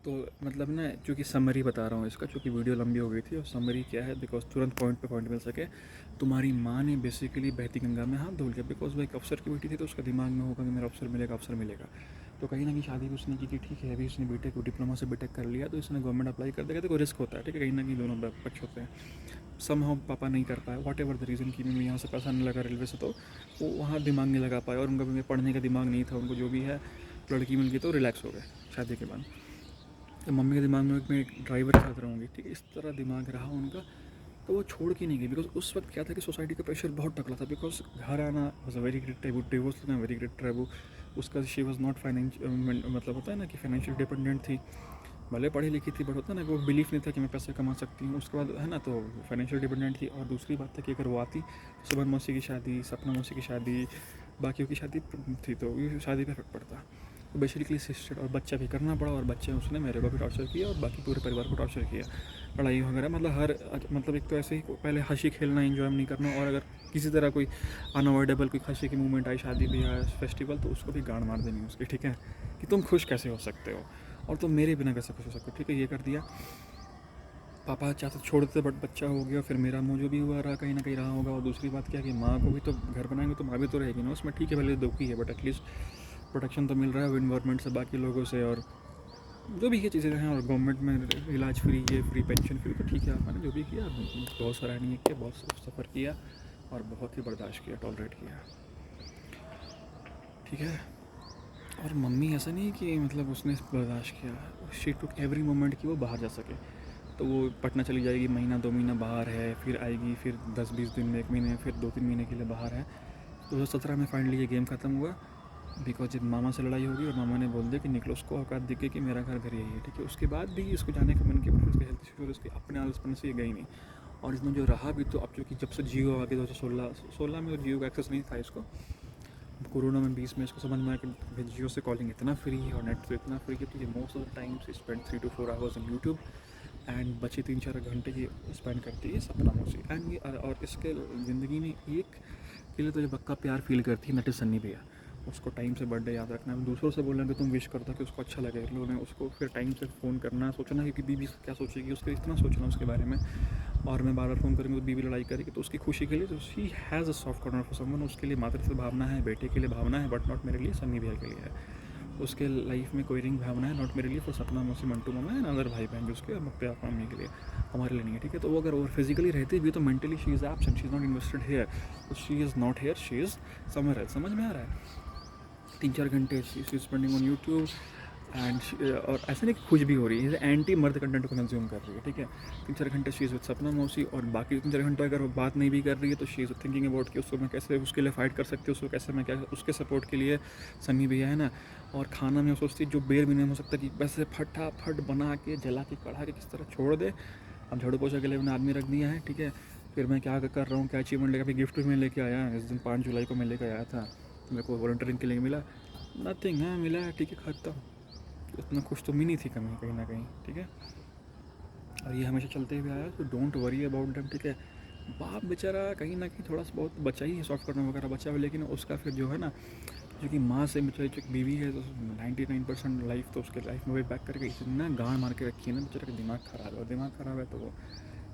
तो मतलब ना, चूँकि समरी बता रहा हूँ इसका, चूँकि वीडियो लंबी हो गई थी, और समरी क्या है, बिकॉज तुरंत पॉइंट पे पॉइंट मिल सके। तुम्हारी माँ ने बेसिकली बहती गंगा में हाथ धुल गया, बिकॉज वो एक अफसर की बेटी थी, तो उसका दिमाग में होगा कि मेरा अफसर मिलेगा, अफसर मिलेगा। तो कहीं ना कहीं शादी भी उसने की कि ठीक है, अभी उसने बीटेक डिप्लोमा से बीटेक कर लिया, तो इसने गवर्नमेंट अप्लाई कर देगा, तो कोई रिस्क होता है, ठीक है, कहीं ना कहीं दोनों पक्ष होते हैं। समहाउ पापा नहीं कर पाए, वॉट एवर द रीज़न कि मैं यहाँ से पैसा नहीं लगा रेलवे से, तो वो वहाँ दिमाग नहीं लगा पाए, और उनका भी पढ़ने का दिमाग नहीं था, उनको जो भी है लड़की मिल गई तो रिलैक्स हो गए शादी के बाद। तो मम्मी के दिमाग में मैं एक ड्राइवर के साथ रहूँगी, ठीक है, इस तरह दिमाग रहा उनका। तो वो छोड़ के नहीं गई, बिकॉज उस वक्त क्या था कि सोसाइटी का प्रेशर बहुत तगड़ा था, बिकॉज घर आना was a very great taboo, divorce लेना वेरी ग्रेट टैबू। उसका शी वॉज नॉट फाइनेंशियल, मतलब होता है ना कि फाइनेंशियल डिपेंडेंट थी, भले पढ़ी लिखी थी, बट होता है ना कि वो बिलीफ नहीं था कि मैं पैसे कमा सकती हूँ, उसके बाद है ना, तो फाइनेंशियल डिपेंडेंट थी। और दूसरी बात था कि अगर वो आती तो सुबह मौसी की शादी, सपना मौसी की शादी, बाकियों की शादी थी, तो ये शादी पे इफेक्ट पड़ता। तो बेसिकली सिस्टर और बच्चा भी करना पड़ा, और बच्चे उसने मेरे को भी टॉर्चर किया और बाकी पूरे परिवार को टॉर्चर किया, लड़ाई वगैरह, मतलब एक तो ऐसे ही पहले हंसी खेलना एंजॉय नहीं करना, और अगर किसी तरह कोई अनअवॉइडेबल कोई खुशी की मूवमेंट आई, शादी भी या फेस्टिवल, तो उसको भी गांड मार देनी उसकी, ठीक है, कि तुम खुश कैसे हो सकते हो और तुम मेरे बिना कैसे खुश हो सकते हो, ठीक है, ये कर दिया। पापा चाहते छोड़ते, बट बच्चा हो गया, फिर मेरा मुँह जो भी हुआ रहा, कहीं ना कहीं रहा होगा। और दूसरी बात क्या कि माँ को भी तो घर बनाएंगे तो माँ भी तो रहेगी ना उसमें, ठीक है, भले दुखी है, बट एटलीस्ट प्रोटेक्शन तो मिल रहा है इन्वायरमेंट से, बाकी लोगों से, और जो भी ये चीज़ें हैं, और गवर्नमेंट में इलाज फ्री, ये फ्री पेंशन फ्री, तो ठीक है, मैंने जो भी किया बहुत सराहनीय किया, बहुत सफ़र किया और बहुत ही बर्दाश्त किया, टॉलरेट किया, ठीक है। और मम्मी ऐसा नहीं कि मतलब उसने बर्दाश्त किया, शी टुक एवरी मोमेंट कि वो बाहर जा सके। तो वो पटना चली जाएगी, महीना 2 महीना बाहर है, फिर आएगी, फिर 10-20 दिन में, 1 महीने, फिर 2-3 महीने के लिए बाहर है। 2017 में फाइनली ये गेम ख़त्म हुआ, बिकॉज जब मामा से लड़ाई होगी और मामा ने बोल दिया कि निकलो, उसको औकात दिख गई कि मेरा घर यही है, ठीक है। उसके बाद भी इसको जाने का मन किया, फिर उसके हेल्थ इशू और उसके अपने आलसपन से ये गई नहीं। और इसमें जो रहा भी, तो अब चूँकि जब से जियो आ गया 2016 में, जियो का एक्सेस नहीं था इसको, कोरोना में 20 में इसको समझ में आया कि जियो से कॉलिंग इतना फ्री है और नेट तो इतना फ्री है, तो ये most of the times spend 3 to 4 hours in YouTube, and बचे 3-4 घंटे की स्पेंड करती है सपना मौसी। एंड ये और इसके ज़िंदगी में एक के लिए तो जो पक्का प्यार फील करती है, नट इज़ सन्नी भैया। उसको टाइम से बर्थडे याद रखना, दूसरों से बोलना कि तुम विश करता कि उसको अच्छा लगे, लोगों ने उसको फिर टाइम से फ़ोन करना, सोचना कि बीबी क्या सोचेगी, उसके इतना सोचना उसके बारे में। और मैं बार बार फ़ोन करूँगी तो बीबी लड़ाई करेगी, तो उसकी खुशी के लिए, तो she has a soft corner for someone, उसके लिए मातृत्व भावना है, बेटे के लिए भावना है, बट नॉट मेरे लिए, सन्नी भैया के लिए है। उसके लाइफ में कोई रिंग भावना है, नॉट मेरे लिए, फॉर सपना मौसी, मंटू मामा एंड अदर भाई बहन जो उसके, और पापा मम्मी के लिए, हमारे लिए नहीं है, ठीक है। तो वो अगर और फिजिकली रहती भी, तो mentally she is absent, she is not invested here, तो she is not here, she is somewhere else. समझ में आ रहा है? 3-4 घंटे she spending on YouTube, and और ऐसे नहीं कि खुश भी हो रही है, एंटी मर्द कंटेंट को कंज्यूम कर रही है, ठीक है। 3-4 घंटे शी इज़ विद सपना मौसी, और बाकी 3-4 घंटे अगर वो बात नहीं भी कर रही है, तो शी इज़ थिंकिंग अबाउट कि उसको मैं कैसे उसके लिए फ़ाइट कर सकती हूँ, उसको कैसे मैं क्या उसके सपोर्ट के लिए, सन्नी भैया है ना। और खाना में सोचती जो बेर भी नहीं हो सकता कि वैसे फटाफट बना के जला के कढ़ा के किस तरह छोड़ दे। अब झाड़ू पोछा के लिए मैंने आदमी रख दिया है, ठीक है। फिर मैं क्या कर रहा हूँ, क्या अचीवमेंट लेकर, अभी गिफ्ट भी मैं लेके आया इस दिन 5 जुलाई को मैं लेकर आया था, मेरे को वॉलंटियरिंग के लिए मिला, नथिंग है मिला है, ठीक है, खत्म। उतना खुश तो मिली थी कमी कहीं ना कहीं, ठीक है। और ये हमेशा चलते हुए आया, तो डोंट वरी अबाउट देम, ठीक है। बाप बेचारा कहीं ना कहीं थोड़ा सा बहुत बचा ही है, सॉफ्ट करना वगैरह बचा हुआ, लेकिन उसका फिर जो है ना, जो कि माँ से बेचारी जो बीवी है, तो 99% लाइफ तो उसके लाइफ में वे बैक करके इतना गांड मार के रखी है ना, बेचारे का दिमाग ख़राब है, और दिमाग ख़राब है तो वो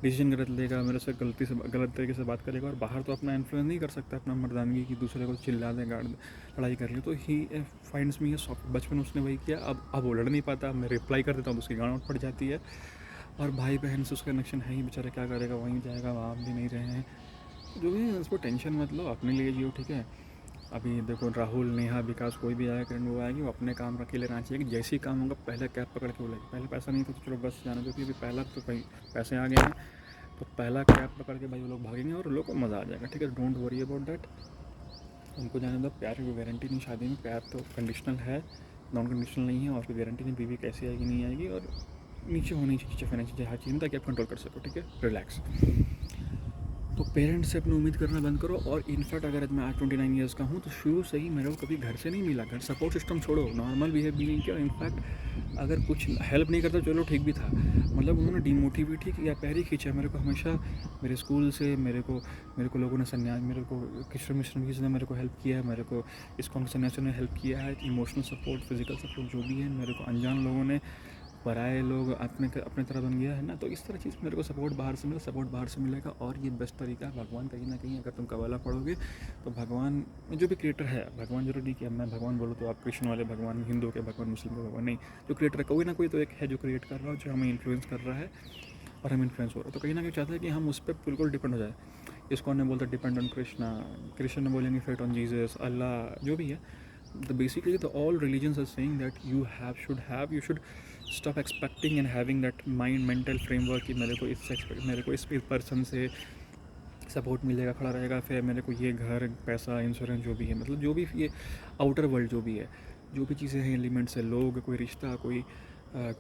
डिसीजन गलत लेगा, मेरे से गलत तरीके से बात करेगा, और बाहर तो अपना इन्फ्लुएंस नहीं कर सकता अपना मर्दानगी की, दूसरे को चिल्ला दे, गाड़ लड़ाई कर ली, तो ही फाइंड्स मी ये सॉफ्ट। बचपन उसने वही किया, अब वो लड़ नहीं पाता, मैं रिप्लाई कर देता हूँ तो उसकी गांड पड़ जाती है। और भाई बहन से उसका कनेक्शन है ही, बेचारा क्या करेगा, वहीं जाएगा, वहाँ भी नहीं रहे हैं, जो भी है उसको टेंशन मत लो, अपने लिए जियो, ठीक है। अभी देखो राहुल, नेहा, विकास, कोई भी आया किरण, वो आएगी, वो अपने काम अकेले रहना चाहिए, कि जैसे ही काम होगा पहले कैब पकड़ के बोलेगी। पहले पैसा नहीं था तो चलो बस जाना, क्योंकि अभी पहला तो भाई पैसे आ गए हैं, तो पहला कैब पकड़ के भाई वो लोग भागेंगे और लोग को मज़ा आ जाएगा, ठीक है। डोंट वरी अबाउट दैट, उनको जाने दो। प्यार की कोई गारंटी नहीं शादी में, प्यार तो कंडीशनल है, नॉन कंडीशनल नहीं है, और कोई गारंटी नहीं बीवी कैसी आएगी नहीं आएगी, और नीचे होनी चाहिए फाइनेंशियल हर चीज़ में, ताकि आप कंट्रोल कर सको, ठीक है, रिलैक्स। तो पेरेंट्स से अपनी उम्मीद करना बंद करो। और इनफैक्ट अगर मैं आज 29 ईयर्स का हूँ, तो शुरू से ही मेरे को कभी घर से नहीं मिला, घर सपोर्ट सिस्टम छोड़ो, नॉर्मल बिहेव भी नहीं किया। इनफैक्ट अगर कुछ हेल्प नहीं करता चलो ठीक भी था, मतलब उन्होंने डिमोटिवेट ही या पैर ही खींचा मेरे को हमेशा। मेरे स्कूल से मेरे को लोगों ने संन्यास, मेरे को किशोर मिशनरीज ने मेरे को हेल्प किया है, मेरे को इस्कॉन के सन्यासियों ने हेल्प किया है, इमोशनल सपोर्ट, फिजिकल सपोर्ट जो भी है, मेरे को अनजान लोगों ने पराए लोग अपने तरह बन गया है ना, तो इस तरह चीज़ मेरे को सपोर्ट बाहर से मिला, सपोर्ट बाहर से मिलेगा। और ये बेस्ट तरीका है, भगवान कहीं ना कहीं अगर तुम कबाला पढ़ोगे तो भगवान जो भी क्रिएटर है, भगवान जरूरी नहीं कि अब मैं भगवान बोलूँ तो आप कृष्ण वाले भगवान, हिंदू के भगवान, मुस्लिम के भगवान, नहीं, जो क्रिएटर है कोई ना कोई तो एक है जो क्रिएट कर रहा है, जो हमें इन्फ्लुएंस कर रहा है और हम इन्फ्लुएंस हो रहे हैं। तो कहीं ना कहीं चाहता है कि हम उस पर बिल्कुल डिपेंड हो जाए। इसको ने बोलता डिपेंड ऑन कृष्णा, कृष्ण ने बोलेंगे फेट ऑन जीसस, अल्लाह, जो भी है। The basically the all religions are saying that you should stop expecting and having that mental framework कि मेरे को इस पर्सन से सपोर्ट मिलेगा, खड़ा रहेगा, फिर मेरे को ये घर, पैसा, इंश्योरेंस, जो भी है, मतलब जो भी ये आउटर वर्ल्ड जो भी है, जो भी चीज़ें हैं, एलिमेंट्स है, लोग, कोई रिश्ता, कोई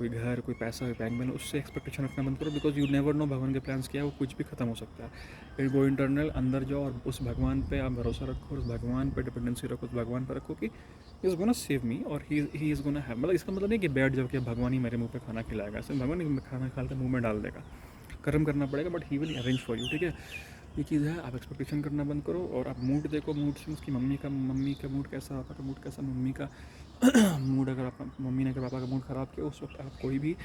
घर, कोई पैसा, कोई बैंक बैलेंस, उससे एक्सपेक्टेशन रखना बंद करो। बिकॉज यू नेवर नो भगवान के प्लान्स क्या है, वो कुछ भी खत्म हो सकता है। इट गो इंटरनल, अंदर जाओ और उस भगवान पे आप भरोसा रखो, उस भगवान पे डिपेंडेंसी रखो, उस भगवान पर रखो कि इज़ गोना सेव मी और ही इज़ गोना हैव, मतलब इसका मतलब नहीं कि बैठ जाओ कि भगवान ही मेरे मुंह पे खाना खिलाएगा, ऐसे भगवान ही खाना खा के मुंह में डाल देगा, कर्म करना पड़ेगा, but he will arrange for you, ठीक है। ये चीज़ है, आप एक्सपेक्टेशन करना बंद करो और आप मूड देखो, मूड से उसकी मम्मी का मूड कैसा, पापा का मूड कैसा, मम्मी का मूड, अगर आप मम्मी ने अगर पापा का मूड ख़राब किया उस वक्त आप कोई भी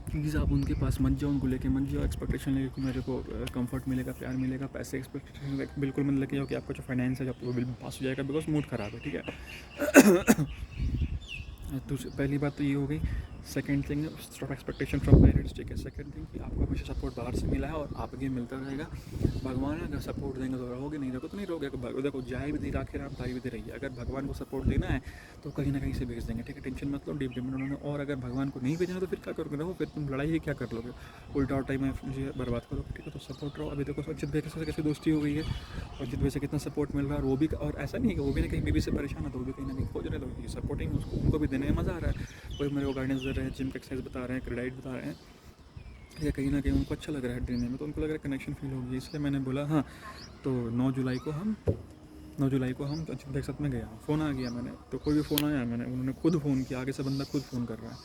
प्लीज़ आप उनके पास मत जाओ, उनको लेके मत जाओ एक्सपेक्टेशन लेके कि मेरे को कंफर्ट मिलेगा, प्यार मिलेगा, पैसे एक्सपेक्टेशन बिल्कुल मत लेके जाओ कि आपका जो फाइनेंस है वो बिल पास हो जाएगा, बिकॉज मूड ख़राब है, ठीक है। तो पहली बात तो ये हो गई। Second thing, stop expectation from parents, ठीक है। सेकंड थिंग कि आपको हमेशा सपोर्ट बाहर से मिला है और आगे मिलता रहेगा। भगवान अगर सपोर्ट देंगे तो रहोगे, नहीं रहोगे तो नहीं रहोगे। देखो, जाए भी दे राखे राम, ताई भी दे रही है। अगर भगवान को सपोर्ट देना है तो कहीं ना कहीं से भेज देंगे, ठीक है, टेंशन मत लो, डीप डिपेंड उन्होंने। और अगर भगवान को नहीं भेजना तो फिर क्या करोगे, रहो, फिर तुम लड़ाई ही क्या कर लोगे, उल्टा और टाइम मुझे बर्बाद करोगे, ठीक है। तो सपोर्ट रहो। अभी देखो अजित भाई के साथ कैसे दोस्ती हो गई है, और अजित भाई से कितना सपोर्ट मिल रहा है, और वो भी, और ऐसा नहीं है कि वो भी ना कहीं बीबी से परेशान है तो वो भी कहीं ना कहीं खोज रहे, तो ये सपोर्टिंग उसको, उनको भी देने में मज़ा आ रहा है। कोई मेरे को गाइडेंस दे रहे हैं, जिम का एक्सरसाइज बता रहे हैं, क्रेडिट बता रहे हैं, या कहीं ना कहीं उनको अच्छा लग रहा है देने में, तो उनको लग रहा है कनेक्शन फील होगी, इसलिए मैंने बोला हाँ। तो 9 जुलाई को हम अजित भाई के साथ में गया, फ़ोन आ गया, मैंने तो कोई भी फ़ोन आया, उन्होंने खुद फ़ोन किया, आगे से बंदा खुद फ़ोन कर रहा है,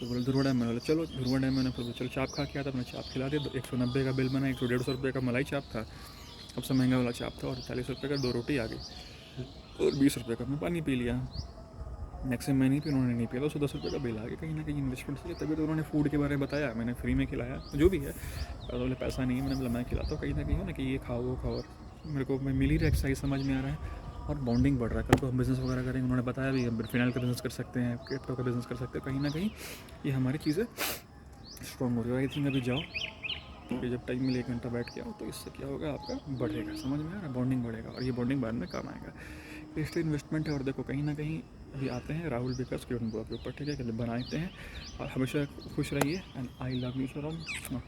तो बोले ध्रुवा डैम में, बोला चलो ध्रुवा डैम में, फिर चलो चाप खा के आता, अपने चाप खिला दे। 190 का बिल बना, 150 रुपये का मलाई चाप था, सबसे महंगा वाला चाप था, और 40 रुपये का 2 रोटी आ गई, और 20 रुपये का मैं पानी पी लिया। मैक्सिमम मैं नहीं पी, उन्होंने नहीं पिया, तो 110 रुपये का बिल आ गया। कहीं ना कहीं इन्वेस्टमेंट से, तभी तो उन्होंने फूड के बारे में बताया, मैंने फ्री में खिलाया, जो भी है। बोले पैसा नहीं है, मैंने बोला मैं खिलाता हूँ, कहीं ना कहीं हो ना कि ये खाओ वो खाओ, और मेरे को मिल ही रहा एक्सरसाइज, समझ में आ रहा है, और बॉन्डिंग बढ़ रहा है। कल को हम बिज़नेस वगैरह करेंगे, उन्होंने बताया भी फिनाइल का बिज़नेस कर सकते हैं, क्रिप्टो का बिज़नेस कर सकते हैं, कहीं ना कहीं ये हमारी चीज़ें स्ट्रॉन्ग हो रही है। आई थिंक अभी जाओ, क्योंकि जब टाइम मिले 1 घंटा बैठ के आओ, तो इससे क्या होगा, आपका बढ़ेगा, समझ में आ रहा है, बॉन्डिंग बढ़ेगा, और ये बॉन्डिंग बाद में काम आएगा। इसलिए इन्वेस्टमेंट है। और देखो कहीं ना कहीं अभी आते हैं राहुल विकास किरण के ऊपर, ठीक है, बनाते हैं, और हमेशा खुश रहिए, and I love you so much.